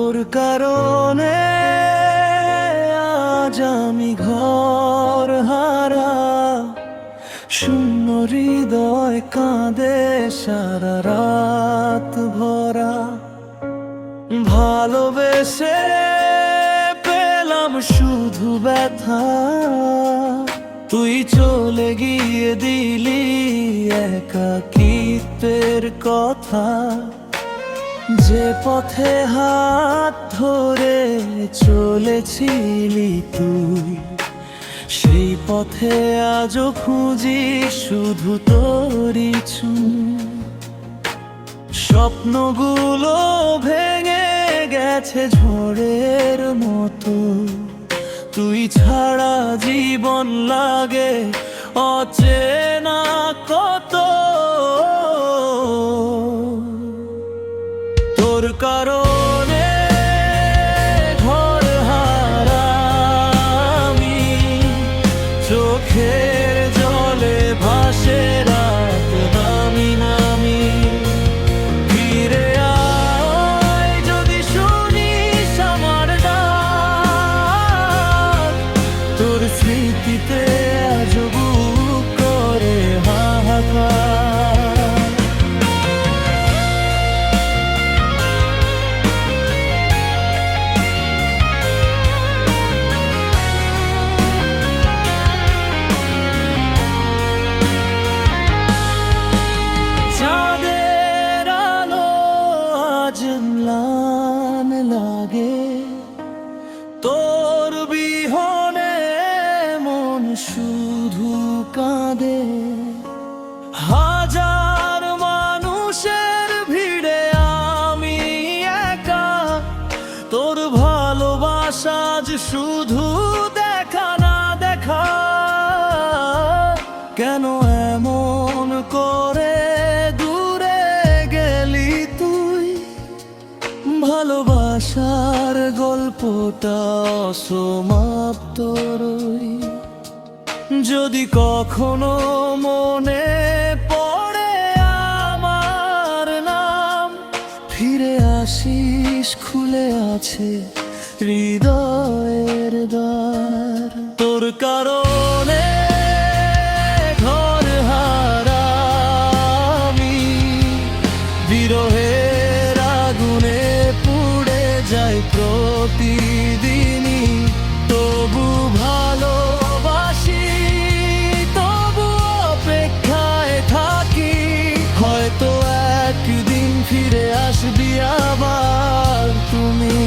তোর কারণে আজ আমি ঘর হারা, শূন্য হৃদয় কাঁদে সারা রাত ভরা। ভালোবেসে পেলাম শুধু ব্যথা, তুই চলে গিয়ে দিলি একাকিত্বের কথা। যে পথে হাত ধরে চলেছিলি তুই, সেই পথে আজও খুঁজি শুধু তোরই ছোঁয়া। স্বপ্নগুলো ভেঙে গেছে ঝড়ের মতো, তুই ছাড়া জীবন লাগে অচেনা কত। তোর কারণে ঘর হারা আমি, চোখের জলে ভাসে রাত নামি নামি। ফিরে আয় যদি শুনিস আমার ডাক, তোর স্মৃতিতে আজ বুক করে হাহাকার। চাঁদের আলো আজ ম্লান লাগে, তোর বিহনে মন শুধু কাঁদে। হাজার মানুষের ভিড়ে আমি একা, তোর ভালোবাসা আজ শুধু দেখা না দেখা। কেন এমন করে দূরে গেলি তুই, ভালোবাসার গল্পটা অসমাপ্ত রই। যদি কখনো মনে পড়ে আমার নাম, ফিরে আসিস খুলে আছে হৃদয়ের দ্বার। তোর কারণে ঘর হারা আমি, বিরহের আগুনে পুড়ে যাই প্রতিদিনই। তবু ভালোবাসি, তবু অপেক্ষায় থাকি, হয়তো একদিন ফিরে আসবি আবার তুমি।